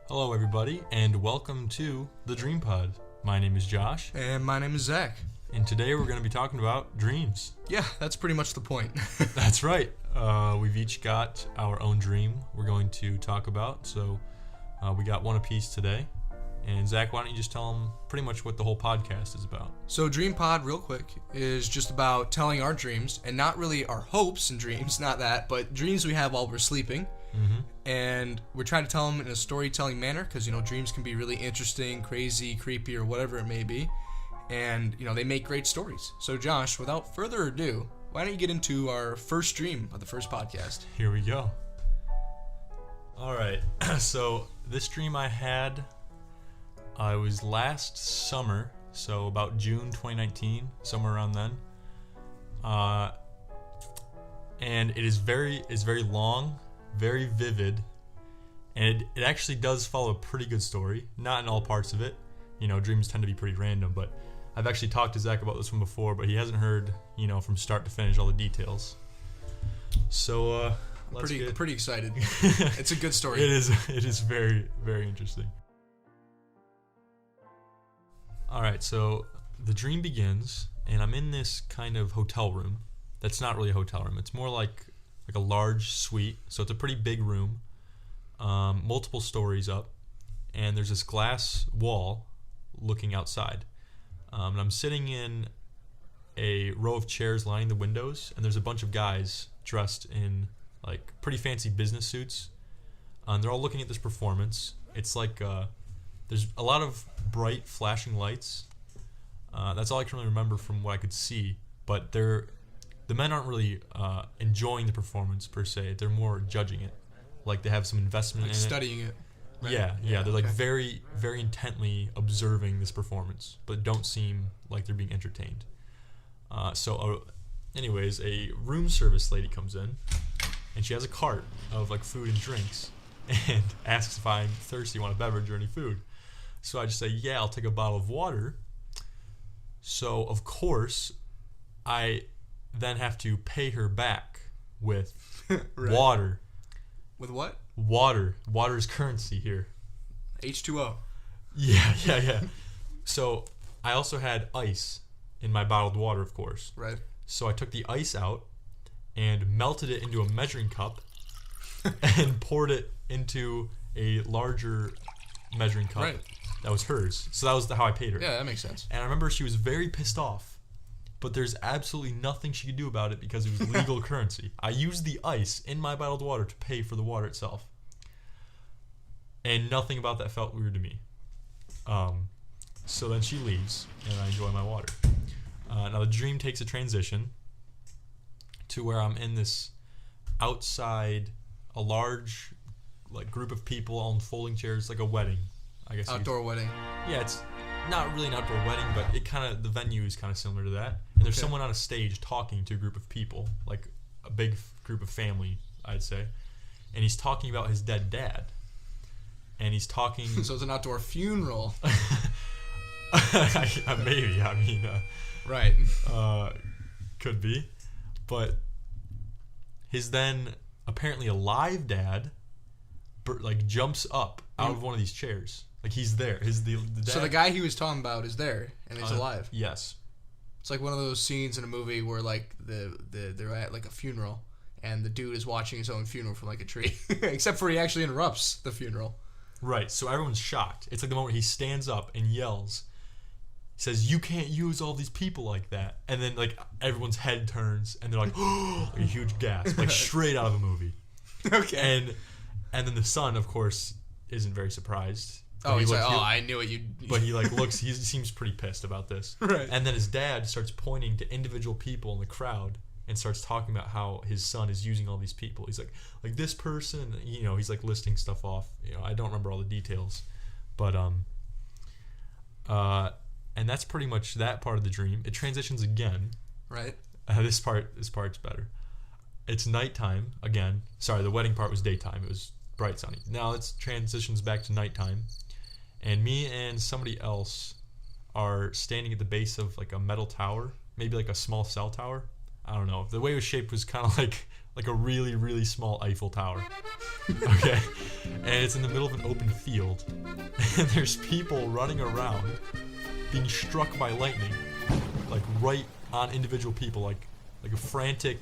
Hello, everybody, and welcome to the Dream Pod. My name is Josh, And my name is Zach. and today we're going to be talking about dreams. Yeah, that's pretty much the point. That's right. We've each got our own dream we're going to talk about, so we got one apiece today. And Zach, why don't you just tell them pretty much what the whole podcast is about? So Dream Pod, real quick, is just about telling our dreams, and not really our hopes and dreams, not that, but dreams we have while we're sleeping. And we're trying to tell them in a storytelling manner because, dreams can be really interesting, crazy, creepy, or whatever it may be. And, they make great stories. So, Josh, without further ado, why don't you get into our first dream of the first podcast? Here we go. All right. So this dream I had, it was last summer, so about June 2019, somewhere around then. And it is very long, very vivid, and it actually does follow a pretty good story. Not in all parts of it. Dreams tend to be pretty random, but I've actually talked to Zach about this one before, but he hasn't heard, from start to finish all the details. So, Pretty excited. It's a good story. It is very, very interesting. Alright, so the dream begins, and I'm in this kind of hotel room. That's not really a hotel room. It's more like a large suite. So it's a pretty big room, multiple stories up, and there's this glass wall looking outside. And I'm sitting in a row of chairs lining the windows, and there's a bunch of guys dressed in pretty fancy business suits. They're all looking at this performance. It's there's a lot of bright flashing lights. That's all I can really remember from what I could see. But the men aren't really enjoying the performance per se. They're more judging it. They have some investment in it. Studying it. Right? Yeah. They're okay. very, very intently observing this performance, but don't seem like they're being entertained. Anyways, a room service lady comes in, and she has a cart of food and drinks, and asks if I'm thirsty, want a beverage or any food. So I just say, yeah, I'll take a bottle of water. So of course, I then have to pay her back with Right. water. With what? Water. Water is currency here. H2O. Yeah. So I also had ice in my bottled water, of course. Right. So I took the ice out and melted it into a measuring cup and poured it into a larger measuring cup. Right. That was hers. So that was how I paid her. Yeah, that makes sense. And I remember she was very pissed off, but there's absolutely nothing she could do about it because it was legal currency. I used the ice in my bottled water to pay for the water itself. And nothing about that felt weird to me. So then she leaves, and I enjoy my water. Now the dream takes a transition to where I'm in this outside, a large group of people all in folding chairs, like a wedding, I guess. Outdoor wedding. Yeah, it's not really an outdoor wedding, but the venue is kind of similar to that. And there's someone on a stage talking to a group of people, like a big group of family, I'd say. And he's talking about his dead dad. And he's talking... So it's an outdoor funeral. Maybe, Right. Could be. But his then apparently alive dad jumps up out of one of these chairs. He's there. The dad. So the guy he was talking about is there, and he's alive. Yes. It's like one of those scenes in a movie where they're at a funeral, and the dude is watching his own funeral from a tree. Except for he actually interrupts the funeral. Right. So everyone's shocked. It's the moment he stands up and yells. He says, "You can't use all these people like that." And then everyone's head turns, and they're like, "Oh!" A huge gasp, straight out of a movie. Okay. And then the son, of course, isn't very surprised. Oh, he's I knew it. But he looks. He seems pretty pissed about this. Right. And then his dad starts pointing to individual people in the crowd and starts talking about how his son is using all these people. He's like this person. He's listing stuff off. I don't remember all the details, but and that's pretty much that part of the dream. It transitions again. Right. This part's better. It's nighttime again. Sorry, the wedding part was daytime. It was bright sunny. Now it transitions back to nighttime. And me and somebody else are standing at the base of a metal tower, maybe a small cell tower, I don't know. The way it was shaped was kind of like a really, really small Eiffel Tower. Okay? And it's in the middle of an open field. And there's people running around being struck by lightning. Like right on individual people, like a frantic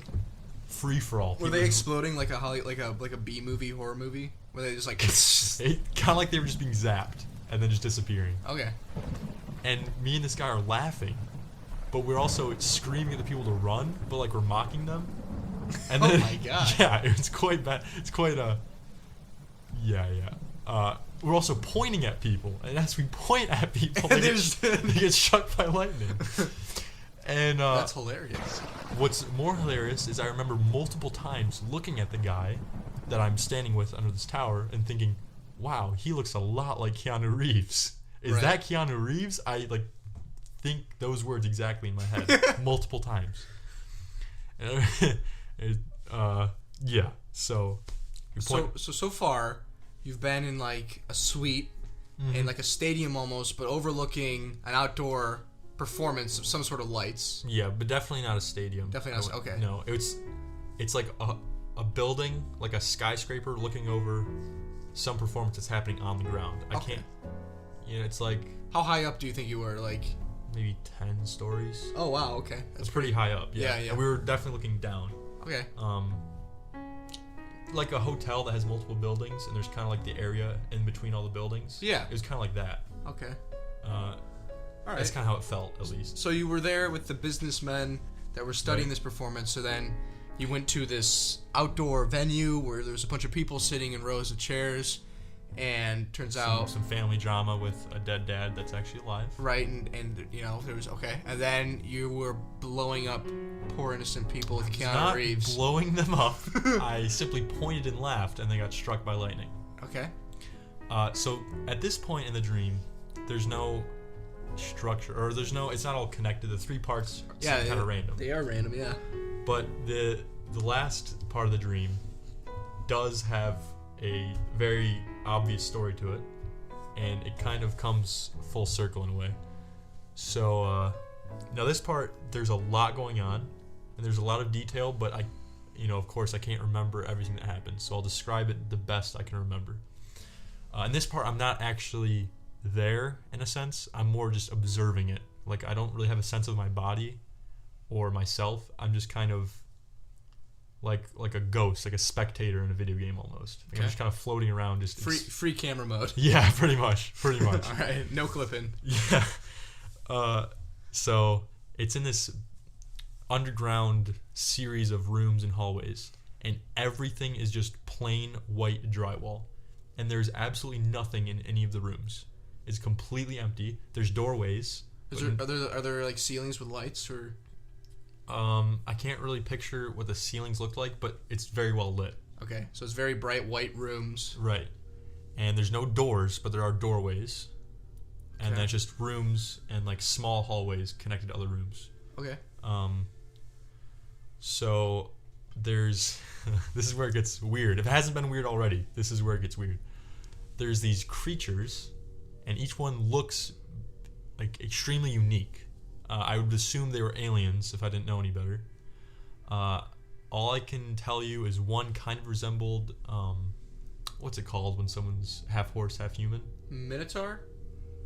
free-for-all. Were they exploding like a B movie, horror movie? Were they just like kind of like they were just being zapped and then just disappearing. Okay. And me and this guy are laughing, but we're also screaming at the people to run, but like we're mocking them. And then, oh my god. Yeah, it's quite bad. It's quite a. Yeah. We're also pointing at people, and as we point at people, they get struck by lightning. And that's hilarious. What's more hilarious is I remember multiple times looking at the guy that I'm standing with under this tower and thinking, "Wow, he looks a lot like Keanu Reeves." Is that Keanu Reeves? I think those words exactly in my head multiple times. Yeah. So far, you've been in like a suite, in like a stadium almost, but overlooking an outdoor performance of some sort of lights. Yeah, but definitely not a stadium. Definitely not. Okay. No, it's like a building, like a skyscraper, looking over some performance that's happening on the ground. I can't. You know, it's like. How high up do you think you were? Like. Maybe 10 stories. Oh wow. Okay. That's pretty high up. Yeah. Yeah. And we were definitely looking down. Okay. Like a hotel that has multiple buildings, and there's kind of like the area in between all the buildings. Yeah. It was kind of like that. Okay. All right. That's kind of how it felt, at least. So you were there with the businessmen that were studying this performance. So then you went to this outdoor venue where there was a bunch of people sitting in rows of chairs, and turns out some family drama with a dead dad that's actually alive. Right, and you know there was and then you were blowing up poor innocent people with Keanu Reeves. Not blowing them up. I simply pointed and laughed, and they got struck by lightning. Okay. So at this point in the dream, there's no structure, or there's no. It's not all connected. The three parts seem kind of random. They are random, yeah. But the last part of the dream does have a very obvious story to it, and it kind of comes full circle in a way. So now this part, there's a lot going on, and there's a lot of detail, but of course I can't remember everything that happened, so I'll describe it the best I can remember. In this part, I'm not actually there in a sense. I'm more just observing it. Like, I don't really have a sense of my body or myself. I'm just kind of like a ghost, like a spectator in a video game almost. Like I'm just kind of floating around, just free camera mode. Yeah, pretty much. All right, no clipping. Yeah. So it's in this underground series of rooms and hallways, and everything is just plain white drywall, and there's absolutely nothing in any of the rooms. It's completely empty. There's doorways. Are there like ceilings with lights or? I can't really picture what the ceilings look like, but it's very well lit. Okay, so it's very bright white rooms. Right. And there's no doors, but there are doorways. And that's just rooms and like small hallways connected to other rooms. Okay. So there's this is where it gets weird. If it hasn't been weird already, this is where it gets weird. There's these creatures, and each one looks like extremely unique. I would assume they were aliens if I didn't know any better. All I can tell you is one kind of resembled, what's it called when someone's half horse, half human? Minotaur?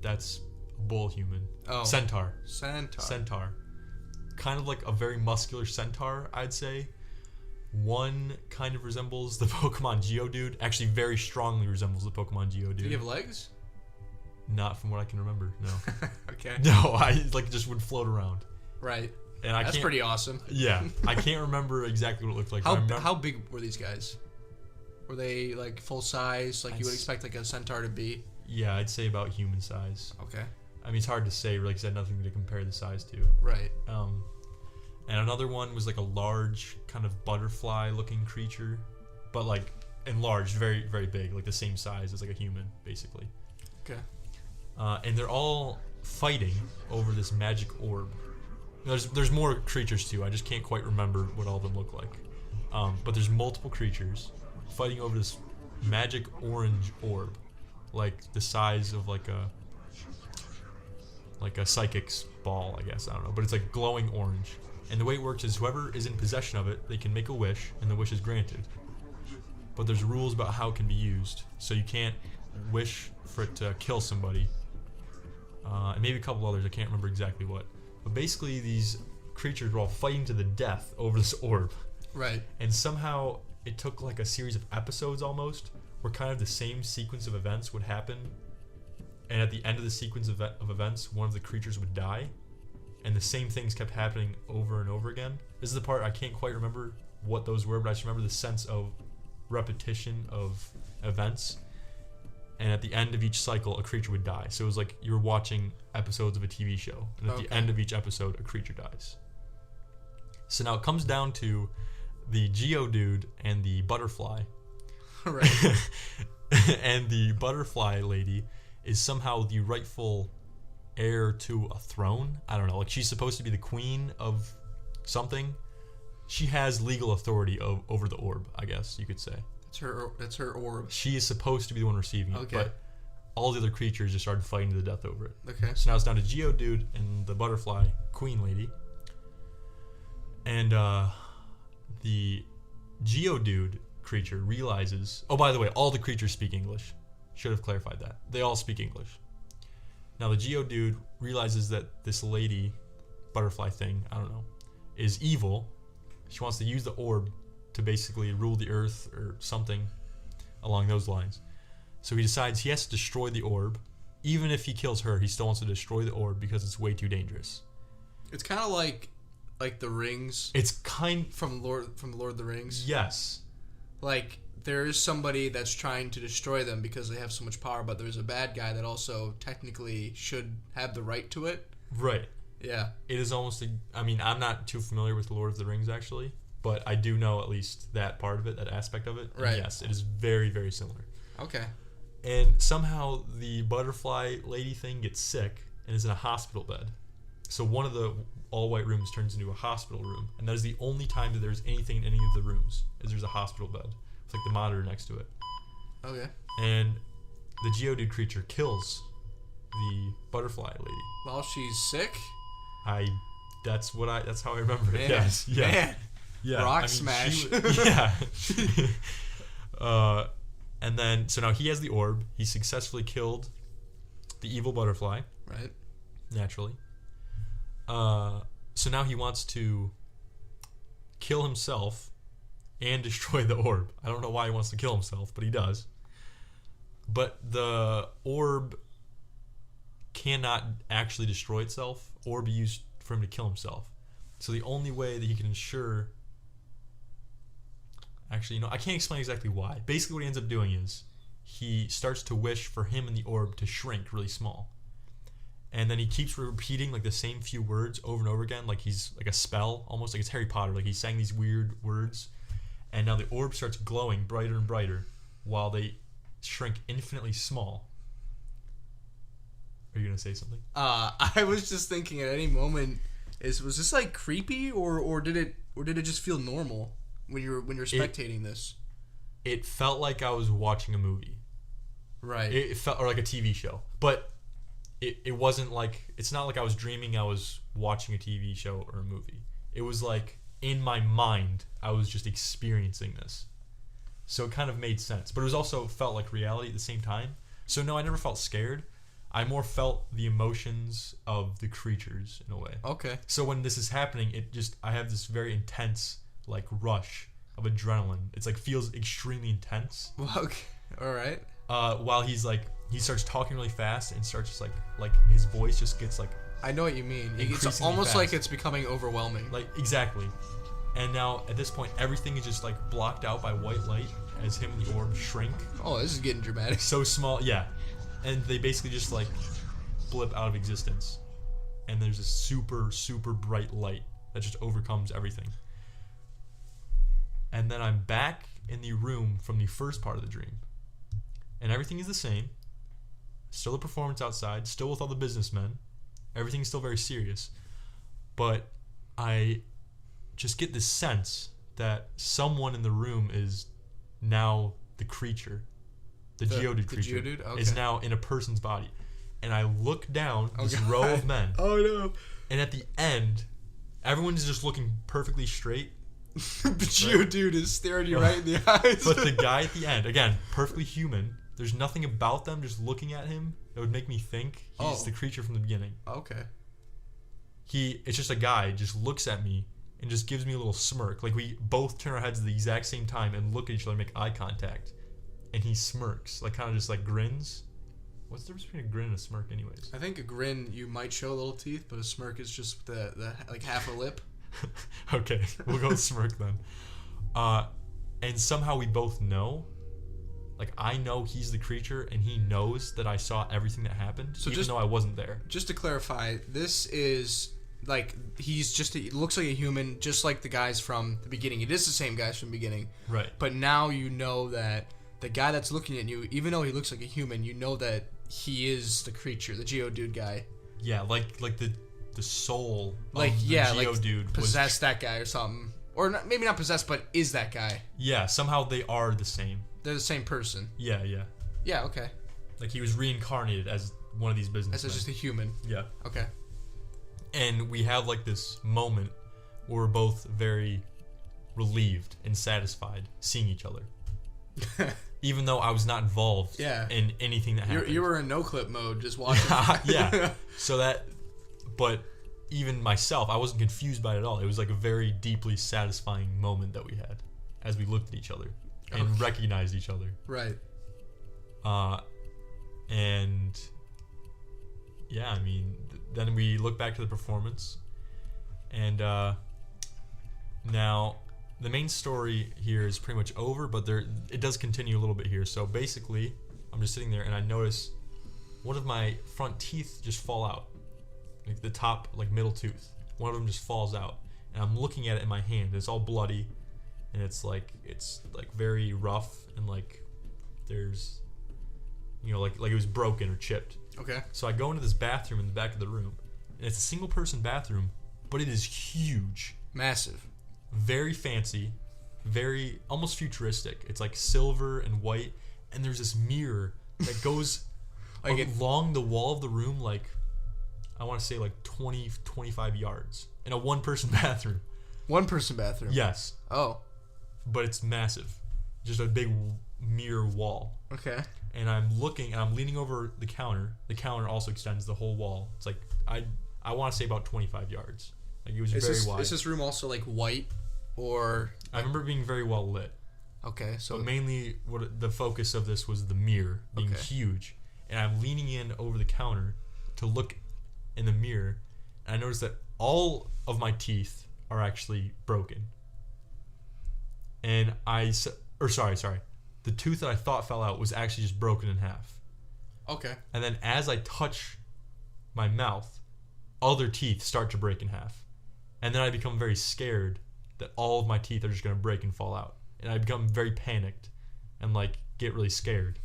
That's a bull human. Oh. Centaur. Centaur. Kind of like a very muscular centaur, I'd say. One kind of resembles the Pokemon Geodude. Actually, very strongly resembles the Pokemon Geodude. Do you have legs? Not from what I can remember, no. Okay. No, I just would float around. Right. And That's pretty awesome. Yeah, I can't remember exactly what it looked like. How big were these guys? Were they like full size, like you would expect like a centaur to be? Yeah, I'd say about human size. Okay. I mean, it's hard to say, really, because I had nothing to compare the size to. Right. And another one was like a large kind of butterfly-looking creature, but like enlarged, very, very big, like the same size as like a human, basically. Okay. And they're all fighting over this magic orb. There's more creatures too. I just can't quite remember what all of them look like. But there's multiple creatures fighting over this magic orange orb, like the size of like a psychic's ball, I guess. I don't know, but it's like glowing orange. And the way it works is whoever is in possession of it, they can make a wish, and the wish is granted. But there's rules about how it can be used. So you can't wish for it to kill somebody. And maybe a couple others, I can't remember exactly what. But basically these creatures were all fighting to the death over this orb. Right. And somehow it took like a series of episodes almost, where kind of the same sequence of events would happen. And at the end of the sequence of events, one of the creatures would die. And the same things kept happening over and over again. This is the part I can't quite remember what those were, but I just remember the sense of repetition of events. And at the end of each cycle, a creature would die. So it was like you were watching episodes of a TV show. And at the end of each episode, a creature dies. So now it comes down to the Geodude and the butterfly. Right. And the butterfly lady is somehow the rightful heir to a throne. I don't know. Like, she's supposed to be the queen of something. She has legal authority over the orb, I guess you could say. That's her orb. She is supposed to be the one receiving it. Okay. But all the other creatures just started fighting to the death over it. Okay. So now it's down to Geodude and the butterfly queen lady. And the Geodude creature realizes... Oh, by the way, all the creatures speak English. Should have clarified that. They all speak English. Now the Geodude realizes that this lady, butterfly thing, I don't know, is evil. She wants to use the orb to basically rule the earth or something along those lines. So he decides he has to destroy the orb. Even if he kills her, he still wants to destroy the orb because it's way too dangerous. It's kind of like the rings. It's kind from the Lord of the Rings. Yes. Like, there is somebody that's trying to destroy them because they have so much power, but there's a bad guy that also technically should have the right to it. Right. Yeah. It is almost I mean, I'm not too familiar with the Lord of the Rings actually, but I do know at least that part of it, that aspect of it. And right. Yes, it is very, very similar. Okay. And somehow the butterfly lady thing gets sick and is in a hospital bed. So one of the all-white rooms turns into a hospital room, and that is the only time that there's anything in any of the rooms, is there's a hospital bed. It's like the monitor next to it. Okay. And the Geodude creature kills the butterfly lady. While she's sick? That's how I remember it. Man. Yes. Yeah. Man. Yeah. Rock smash. Yeah. And then, so now he has the orb. He successfully killed the evil butterfly. Right. Naturally. So now he wants to kill himself and destroy the orb. I don't know why he wants to kill himself, but he does. But the orb cannot actually destroy itself or be used for him to kill himself. So the only way that he can ensure... Actually, I can't explain exactly why. Basically what he ends up doing is he starts to wish for him and the orb to shrink really small. And then he keeps repeating like the same few words over and over again, like he's like a spell, almost like it's Harry Potter. Like he's saying these weird words, and now the orb starts glowing brighter and brighter while they shrink infinitely small. Are you gonna say something? I was just thinking at any moment, was this like creepy or did it just feel normal when you're spectating this? It felt like I was watching a movie. Right. It felt or like a TV show, but. It wasn't like, it's not like I was dreaming I was watching a TV show or a movie. It was like, in my mind, I was just experiencing this. So it kind of made sense. But it was also felt like reality at the same time. So no, I never felt scared. I more felt the emotions of the creatures in a way. Okay. So when this is happening, I have this very intense, like, rush of adrenaline. It's like, feels extremely intense. Well, okay. All right. While he's like, he starts talking really fast and starts just like his voice just gets like... I know what you mean. It's fast. almost like it's becoming overwhelming. Like, exactly. And now, at this point, everything is just like blocked out by white light as him and the orb shrink. Oh, this is getting dramatic. So small, yeah. And they basically just like blip out of existence. And there's this super, super bright light that just overcomes everything. And then I'm back in the room from the first part of the dream. And everything is the same. Still a performance outside, still with all the businessmen. Everything's still very serious. But I just get this sense that someone in the room is now the creature. The Geodude creature Geodude? Okay. is now in a person's body. And I look down this row of men. Oh no. And at the end, everyone's just looking perfectly straight. But Geodude is staring you right in the eyes. But the guy at the end, again, perfectly human. There's nothing about them just looking at him that would make me think he's the creature from the beginning. Okay. It's just a guy just looks at me and just gives me a little smirk. Like we both turn our heads at the exact same time and look at each other and make eye contact. And he smirks, like kind of just like grins. What's the difference between a grin and a smirk anyways? I think a grin, you might show little teeth, but a smirk is just the like half a lip. Okay, we'll go with smirk then. And somehow we both know, like I know he's the creature, and he knows that I saw everything that happened, so even though I wasn't there. Just to clarify, this is like he looks like a human, just like the guys from the beginning. It is the same guys from the beginning, right? But now you know that the guy that's looking at you, even though he looks like a human, you know that he is the creature, the Geodude guy. Yeah, like the soul like of the Geodude like possessed that guy or something, or not, maybe not possessed, but is that guy. Yeah, somehow they are the same. They're the same person. Yeah. Yeah, okay. Like he was reincarnated as one of these businessmen. As just a human. Yeah. Okay. And we have like this moment where we're both very relieved and satisfied seeing each other. Even though I was not involved in anything that happened. You were in no-clip mode, just watching. Yeah. But even myself, I wasn't confused by it at all. It was like a very deeply satisfying moment that we had as we looked at each other and recognized each other. Right. And yeah, I mean, then we look back to the performance, and now the main story here is pretty much over, but it does continue a little bit here. So basically, I'm just sitting there and I notice one of my front teeth just fall out, like the top, like middle tooth. One of them just falls out, and I'm looking at it in my hand. It's all bloody, and it's like very rough, and like there's, like it was broken or chipped. Okay. So I go into this bathroom in the back of the room, and it's a single person bathroom, but it is huge. Massive. Very fancy, very almost futuristic. It's like silver and white, and there's this mirror that goes along the wall of the room, like I want to say like 20, 25 yards in a one-person bathroom. One-person bathroom? Yes. Oh. But it's massive. Just a big mirror wall. Okay. And I'm looking, and I'm leaning over the counter. The counter also extends the whole wall. It's like, I want to say about 25 yards. Like, it was very wide. Is this room also, like, white, or... I remember being very well lit. Okay, so... But mainly, the focus of this was the mirror being huge. And I'm leaning in over the counter to look in the mirror, and I noticed that all of my teeth are actually broken. And sorry. The tooth that I thought fell out was actually just broken in half. Okay. And then as I touch my mouth, other teeth start to break in half. And then I become very scared that all of my teeth are just going to break and fall out. And I become very panicked and like get really scared.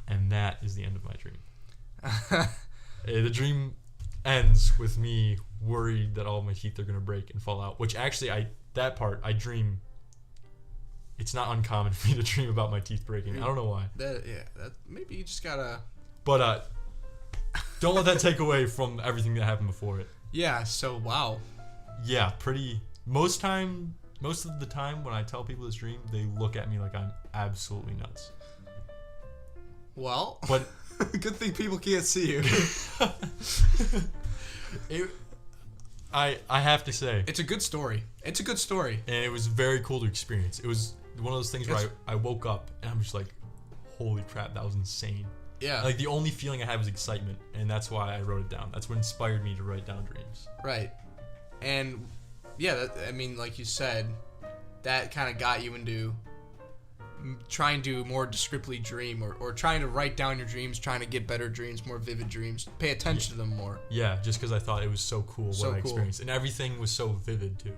And that is the end of my dream. The dream ends with me worried that all of my teeth are going to break and fall out, which actually I dream. It's not uncommon for me to dream about my teeth breaking. I don't know why. Maybe you just gotta... But don't let that take away from everything that happened before it. Yeah, so wow. Yeah, most of the time when I tell people this dream, they look at me like I'm absolutely nuts. Well, but good thing people can't see you. I have to say, it's a good story. It's a good story. And it was very cool to experience. It was one of those things where I woke up and I'm just like, holy crap, that was insane. Yeah. Like the only feeling I had was excitement, and that's why I wrote it down. That's what inspired me to write down dreams. Right. And yeah, like you said, that kind of got you into trying to more descriptively dream, or trying to write down your dreams, trying to get better dreams, more vivid dreams, pay attention to them more. Yeah, just because I thought it was so cool what I experienced. And everything was so vivid too.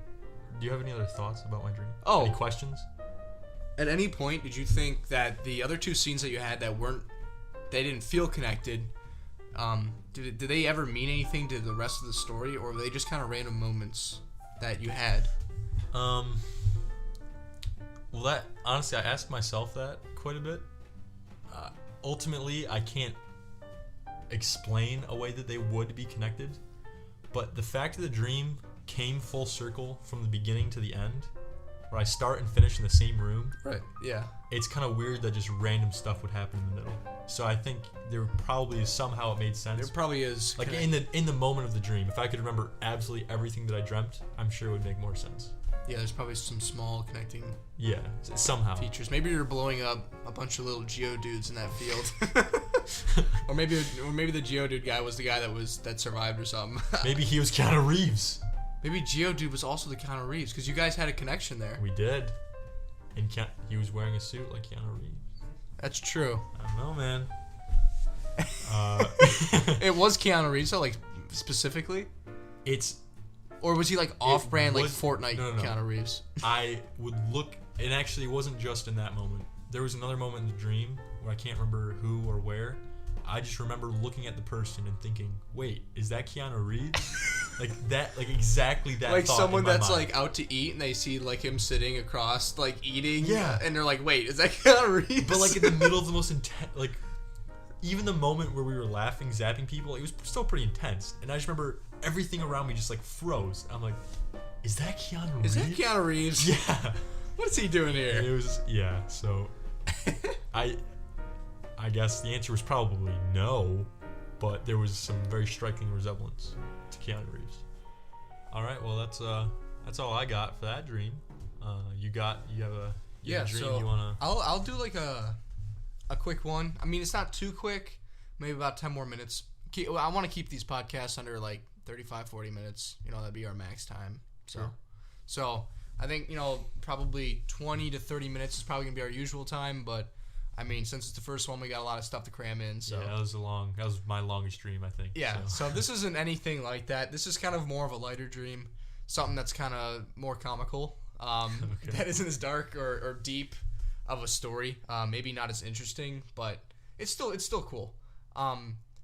Do you have any other thoughts about my dream? Oh. Any questions? At any point, did you think that the other two scenes that you had that they didn't feel connected, did they ever mean anything to the rest of the story, or were they just kind of random moments that you had? Well, that honestly, I asked myself that quite a bit. Ultimately, I can't explain a way that they would be connected, But the fact that the dream came full circle from the beginning to the end, where I start and finish in the same room. Right. Yeah. It's kind of weird that just random stuff would happen in the middle. So I think there probably somehow it made sense. There probably is. Like in the moment of the dream, if I could remember absolutely everything that I dreamt, I'm sure it would make more sense. Yeah, there's probably some small connecting somehow features. Maybe you're blowing up a bunch of little Geodudes in that field, or maybe the Geodude guy was the guy that survived or something. Maybe he was Keanu Reeves. Maybe Geodude was also the Keanu Reeves because you guys had a connection there. We did, and he was wearing a suit like Keanu Reeves. That's true. I don't know, man. It was Keanu Reeves, so like specifically. Or was he like off-brand, like Fortnite Keanu Reeves? I would look. It actually wasn't just in that moment. There was another moment in the dream where I can't remember who or where. I just remember looking at the person and thinking, "Wait, is that Keanu Reeves?" Like that, like exactly that. Like thought someone in my that's mind. like out to eat and they see like him sitting across, like eating. Yeah. And they're like, "Wait, is that Keanu Reeves?" But like in the middle of the most intense, like even the moment where we were laughing, zapping people, it was still pretty intense. And I just remember everything around me just like froze. I'm like, "Is that Keanu Reeves?" Is that Keanu Reeves? Yeah. What is he doing here? And it was So I guess the answer was probably no, but there was some very striking resemblance to Keanu Reeves. All right, well that's all I got for that dream. You have a dream so you wanna? I'll do like a quick one. I mean, it's not too quick. Maybe about 10 more minutes. I want to keep these podcasts under like 35, 40 minutes. That'd be our max time. So I think probably 20 to 30 minutes is probably gonna be our usual time, but. I mean, since it's the first one, we got a lot of stuff to cram in. So Yeah, that was my longest dream, I think. Yeah, so this isn't anything like that. This is kind of more of a lighter dream, something that's kind of more comical. That isn't as dark or deep of a story. Maybe not as interesting, but it's still cool.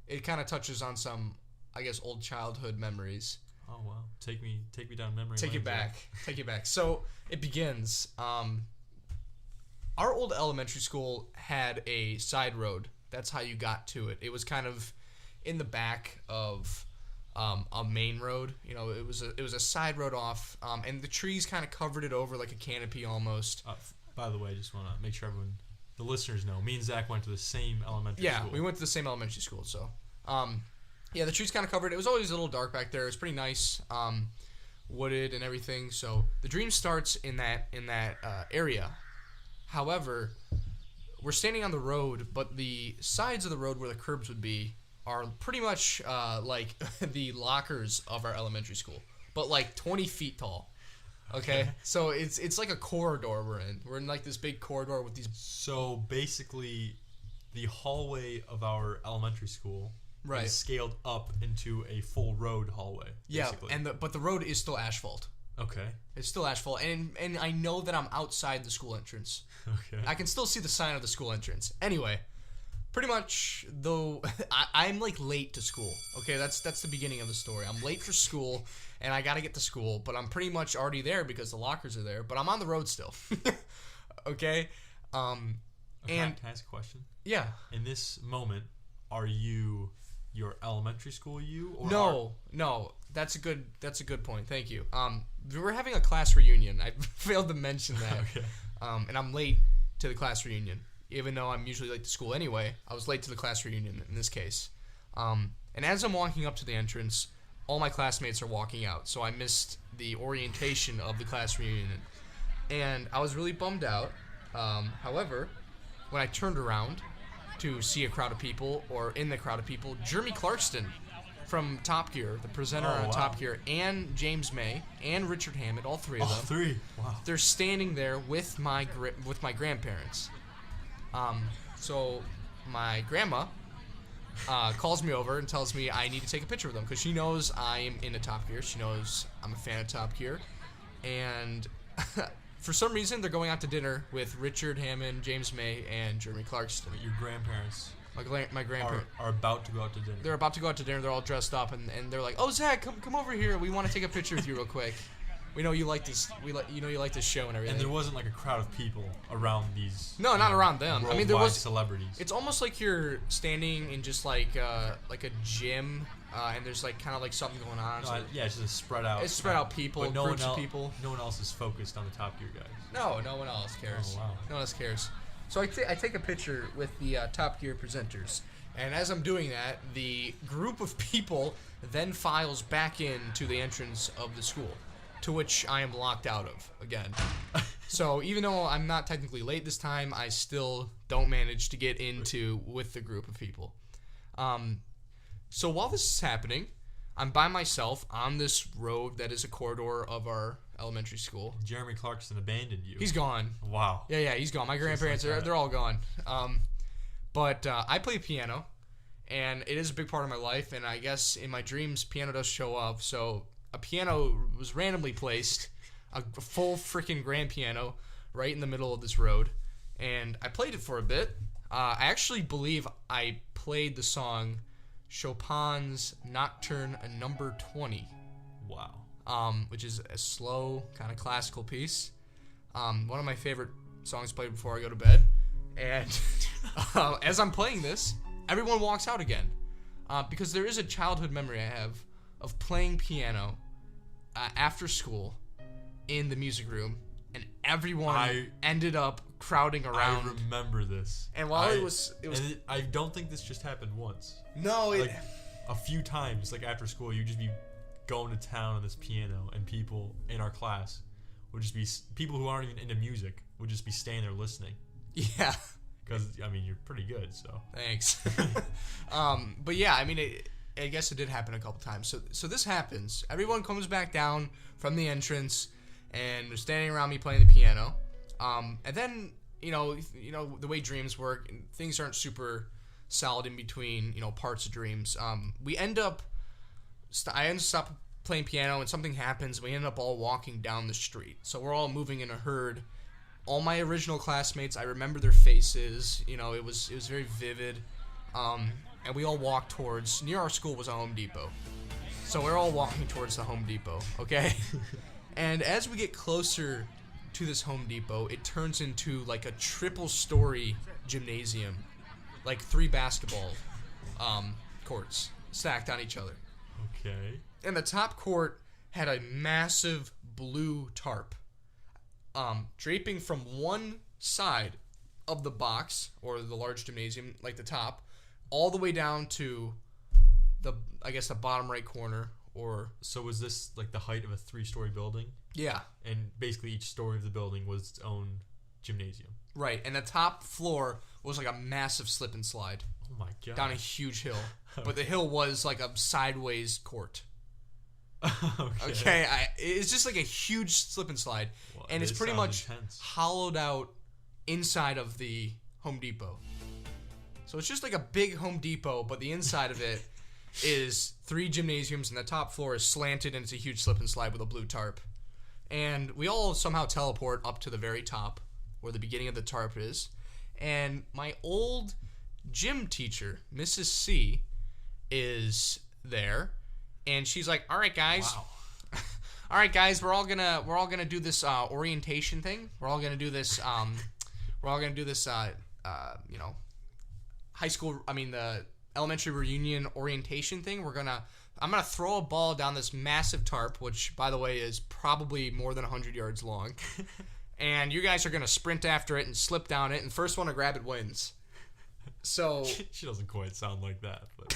It kind of touches on some, I guess, old childhood memories. Oh wow, take me down memory lane. Take it back. So it begins. Our old elementary school had a side road. That's how you got to it. It was kind of in the back of a main road. It was a side road off, and the trees kind of covered it over like a canopy almost. By the way, I just want to make sure the listeners know. Me and Zach went to the same elementary school. Yeah, we went to the same elementary school. So, the trees kind of covered it. It was always a little dark back there. It was pretty nice, wooded and everything. So the dream starts in that area. However, we're standing on the road, but the sides of the road where the curbs would be are pretty much like the lockers of our elementary school, but like 20 feet tall. Okay? So it's like a corridor we're in. We're in like this big corridor with these... So basically, the hallway of our elementary school is scaled up into a full road hallway. Basically. Yeah, but the road is still asphalt. Okay. It's still asphalt, and I know that I'm outside the school entrance. Okay. I can still see the sign of the school entrance. Anyway, pretty much, though, I'm like late to school. Okay, that's the beginning of the story. I'm late for school, and I gotta get to school, but I'm pretty much already there because the lockers are there. But I'm on the road still. Okay. Can I ask a question? Yeah. In this moment, are you your elementary school or No. That's a good point. Thank you. We're having a class reunion. I failed to mention that. Okay. And I'm late to the class reunion, even though I'm usually late to school anyway. I was late to the class reunion in this case. And as I'm walking up to the entrance, all my classmates are walking out, so I missed the orientation of the class reunion, and I was really bummed out. However, when I turned around to see a crowd of people, or in the crowd of people, Jeremy Clarkston from Top Gear, the presenter on Top Gear, and James May, and Richard Hammond, all three of them. All three? Wow. They're standing there with my grandparents. So my grandma calls me over and tells me I need to take a picture with them because she knows I'm into Top Gear. She knows I'm a fan of Top Gear. And for some reason, they're going out to dinner with Richard Hammond, James May, and Jeremy Clarkston. Your grandparents my grandparents are about to go out to dinner. They're about to go out to dinner. They're all dressed up, and they're like, "Oh, Zach, come over here. We want to take a picture with you real quick." We know you like this. You like this show and everything. And there wasn't like a crowd of people around these. No, not around them. I mean, there was celebrities. It's almost like you're standing in just like a gym, and there's like kind of like something going on. So Yeah, it's just a spread out. It's spread out people, but no groups one of people. No one else is focused on the Top Gear guys. No one else cares. Oh, wow. No one else cares. So I take a picture with the Top Gear presenters, and as I'm doing that, the group of people then files back into the entrance of the school, to which I am locked out of again. So even though I'm not technically late this time, I still don't manage to get into with the group of people. So while this is happening, I'm by myself on this road that is a corridor of our elementary school. Jeremy Clarkson abandoned you. He's gone. Wow. Yeah, he's gone. My grandparents, they're all gone. But I play piano, and it is a big part of my life, and I guess in my dreams, piano does show up. So a piano was randomly placed, a full freaking grand piano, right in the middle of this road, and I played it for a bit. I actually believe I played the song Chopin's Nocturne Number 20. Wow. Which is a slow, kind of classical piece. One of my favorite songs played before I go to bed. And as I'm playing this, everyone walks out again. Because there is a childhood memory I have of playing piano after school in the music room, and everyone ended up crowding around. I remember this. And while it was I don't think this just happened once. No, like a few times, like after school, you'd just be going to town on this piano, and people in our class would just be people who aren't even into music would just be staying there listening. Yeah. Because I mean, you're pretty good, so thanks. But yeah, I mean, I guess it did happen a couple times. So this happens. Everyone comes back down from the entrance, and they're standing around me playing the piano. And then you know the way dreams work, things aren't super solid in between parts of dreams. I end up stop playing piano, and something happens. We end up all walking down the street. So we're all moving in a herd. All my original classmates, I remember their faces. It was very vivid. And we all walked towards, near our school was a Home Depot. So we're all walking towards the Home Depot, okay? And as we get closer to this Home Depot, it turns into like a triple-story gymnasium. Like 3 basketball courts stacked on each other. Okay. And the top court had a massive blue tarp. Draping from one side of the box, or the large gymnasium, like the top, all the way down to the bottom right corner. Or so was this like the height of a 3-story building? Yeah. And basically each story of the building was its own gymnasium. Right, and the top floor was like a massive slip and slide. Oh my god. Down a huge hill. But the hill was like a sideways court. Okay. It's just like a huge slip and slide. Well, and it's pretty much hollowed out inside of the Home Depot. So it's just like a big Home Depot, but the inside of it is 3 gymnasiums, and the top floor is slanted, and it's a huge slip and slide with a blue tarp. And we all somehow teleport up to the very top, where the beginning of the tarp is. And my old gym teacher, Mrs. C, is there, and she's like, "All right, guys, wow. All right, guys, we're all gonna do this orientation thing. We're all gonna do this. High school. I mean, the elementary reunion orientation thing. I'm gonna throw a ball down this massive tarp, which, by the way, is probably more than 100 yards long, and you guys are gonna sprint after it and slip down it, and the first one to grab it wins." So she doesn't quite sound like that, but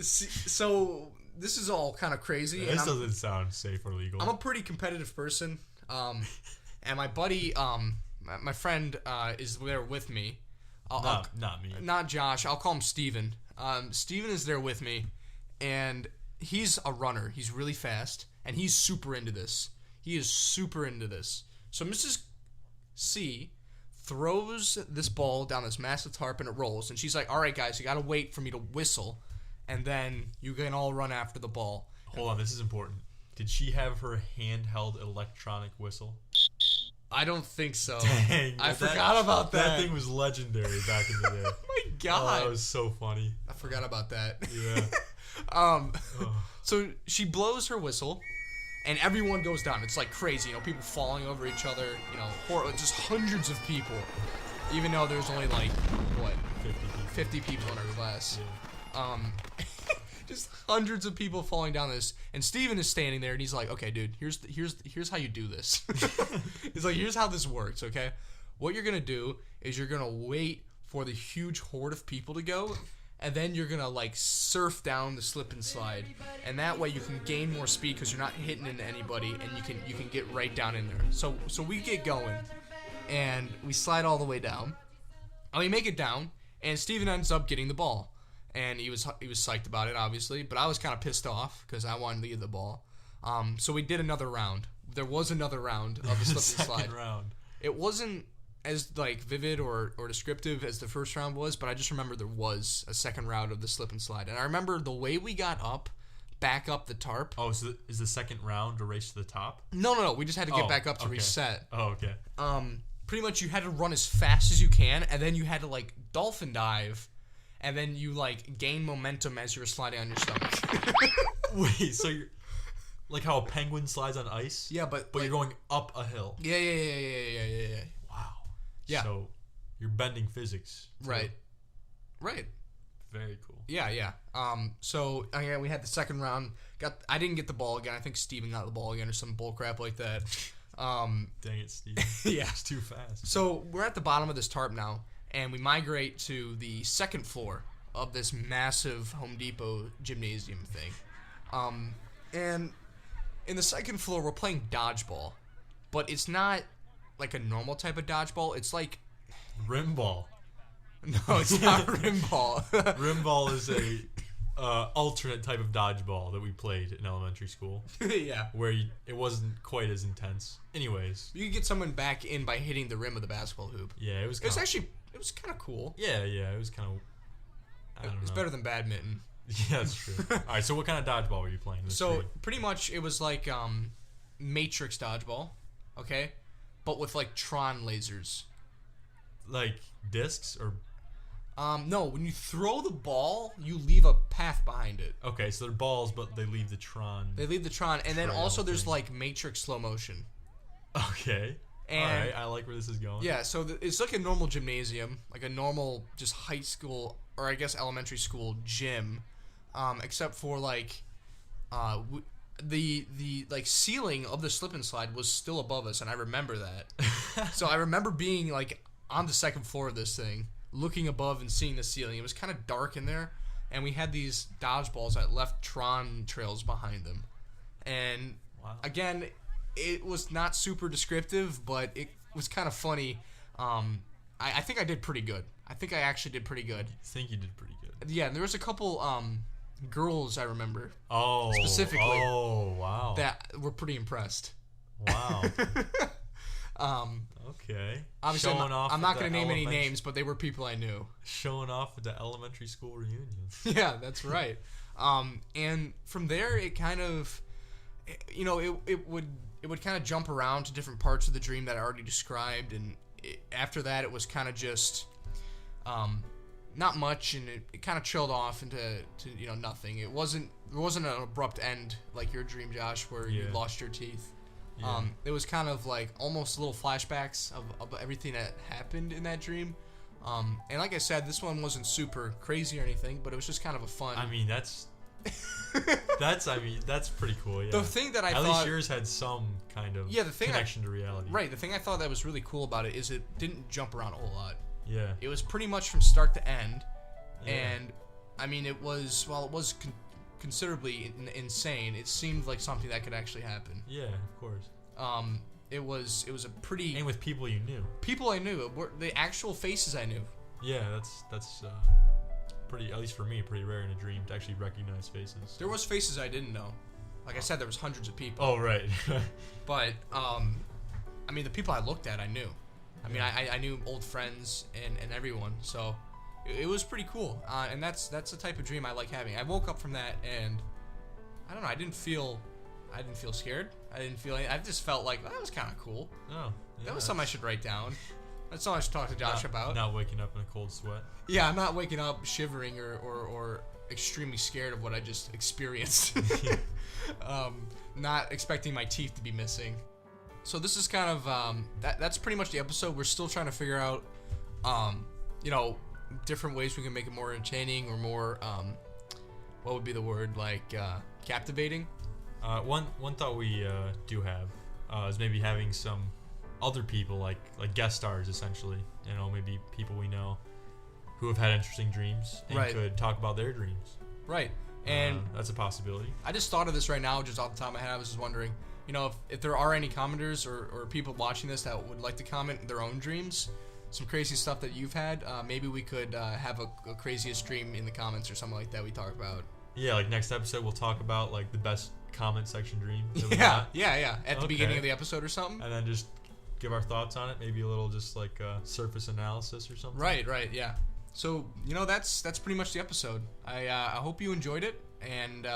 so this is all kind of crazy. Yeah, this doesn't sound safe or legal. I'm a pretty competitive person, and my buddy, my friend, is there with me. Not me. Not Josh. I'll call him Steven. Steven is there with me, and he's a runner. He's really fast, and he's super into this. He is super into this. So Mrs. C throws this ball down this massive tarp, and it rolls. And she's like, "All right, guys, you got to wait for me to whistle, and then you can all run after the ball." Hold on, this is important. Did she have her handheld electronic whistle? I don't think so. Dang. I forgot about that. That thing was legendary back in the day. Oh my god. Oh, that was so funny. I forgot about that. Yeah. So she blows her whistle, and everyone goes down. It's like crazy, you know, people falling over each other, you know, just hundreds of people, even though there's only like what 50 people in our class. Yeah. Just hundreds of people falling down this, and Steven is standing there, and he's like, "Okay, dude, here's how you do this." He's like, "Here's how this works, okay? What you're gonna do is you're gonna wait for the huge horde of people to go, and then you're gonna like surf down the slip and slide, and that way you can gain more speed because you're not hitting into anybody, and you can get right down in there." So we get going, and we slide all the way down, and we make it down, and Steven ends up getting the ball. And he was psyched about it, obviously, but I was kind of pissed off because I wanted to get the ball. So we did another round. There was another round of the slip and slide. Round. It wasn't as like vivid or descriptive as the first round was, but I just remember there was a second round of the slip and slide. And I remember the way we got back up the tarp. Oh, so is the second round a race to the top? No. We just had to get back up to okay. reset. Oh, okay. Pretty much you had to run as fast as you can, and then you had to like dolphin dive. And then you, like, gain momentum as you're sliding on your stomach. Wait, so you're... Like how a penguin slides on ice? Yeah, but like, you're going up a hill. Yeah. Wow. Yeah. So, you're bending physics. Too. Right. Very cool. Yeah. So, again, we had the second round. I didn't get the ball again. I think Steven got the ball again or some bullcrap like that. Dang it, Steve. Yeah. It's too fast. So, we're at the bottom of this tarp now. And we migrate to the second floor of this massive Home Depot gymnasium thing. And in the second floor, we're playing dodgeball. But it's not like a normal type of dodgeball. It's like... Rim ball. No, it's not rim ball. Rim ball is a alternate type of dodgeball that we played in elementary school. Yeah. Where it wasn't quite as intense. Anyways. You could get someone back in by hitting the rim of the basketball hoop. Yeah, it was kind of cool. Yeah, it was kind of... I don't know. It's better than badminton. Yeah, that's true. Alright, so what kind of dodgeball were you playing? Pretty much it was like Matrix dodgeball, okay? But with like Tron lasers. Like discs or... No, when you throw the ball, you leave a path behind it. Okay, so they're balls, but they leave the Tron. And then also there's like Matrix slow motion. Okay. Alright, I like where this is going. Yeah, so it's like a normal gymnasium, like a normal just high school, or I guess elementary school gym, except for like, the like ceiling of the slip and slide was still above us, and I remember that. So I remember being like on the second floor of this thing, looking above and seeing the ceiling. It was kind of dark in there, and we had these dodgeballs that left Tron trails behind them. And again, it was not super descriptive, but it was kind of funny. I think I did pretty good. I think I actually did pretty good. I think you did pretty good. Yeah, and there was a couple girls I remember. Oh. Specifically. Oh, wow. That were pretty impressed. Wow. Okay. Obviously, I'm not going to name any names, but they were people I knew. Showing off at the elementary school reunion. Yeah, that's right. And from there, it kind of, you know, it would kind of jump around to different parts of the dream that I already described, and after that, it was kind of just, not much, and it kind of chilled off into you know, nothing. There wasn't an abrupt end like your dream, Josh, where you lost your teeth. Yeah. It was kind of like almost little flashbacks of everything that happened in that dream. And like I said, this one wasn't super crazy or anything, but it was just kind of a fun. I mean, that's pretty cool. Yeah. The thing that at least yours had some kind of connection to reality. Right. The thing I thought that was really cool about it is it didn't jump around a whole lot. Yeah. It was pretty much from start to end, yeah. And I mean, it was considerably insane. It seemed like something that could actually happen. Yeah, of course. It was a pretty... And with people you knew. People I knew. The actual faces I knew. Yeah, that's pretty, at least for me, pretty rare in a dream to actually recognize faces. There was faces I didn't know. Like I said, there was hundreds of people. Oh, right. But, I mean, the people I looked at, I knew. I mean, I knew old friends and everyone, so... It was pretty cool, and that's the type of dream I like having. I woke up from that, and I don't know. I didn't feel scared. I didn't feel. I just felt like that was kind of cool. Oh, yeah, that was something I should write down. That's all I should talk to Josh about. Not waking up in a cold sweat. Yeah, I'm not waking up shivering or extremely scared of what I just experienced. Not expecting my teeth to be missing. So this is kind of that's pretty much the episode. We're still trying to figure out different ways we can make it more entertaining or more what would be the word, like captivating. One thought we do have is maybe having some other people like guest stars, essentially. Maybe people we know who have had interesting dreams and could talk about their dreams. Right. And that's a possibility. I just thought of this right now, just off the top of my head. I was just wondering, if there are any commenters or people watching this that would like to comment their own dreams, some crazy stuff that you've had, maybe we could have a craziest dream in the comments or something like that we talk about. Yeah, like next episode we'll talk about like the best comment section dream that we Yeah, got. yeah. At the beginning of the episode or something. And then just give our thoughts on it, maybe a little just like surface analysis or something. Right, yeah. So, that's pretty much the episode. I hope you enjoyed it, and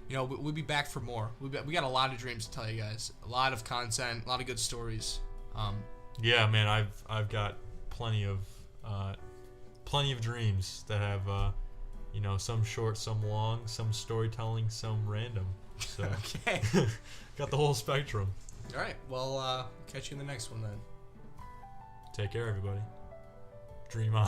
we'll be back for more. We got a lot of dreams to tell you guys, a lot of content, a lot of good stories. Yeah, man, I've got plenty of dreams that have some short, some long, some storytelling, some random. So Okay. got the whole spectrum. All right. Well, catch you in the next one then. Take care, everybody. Dream on.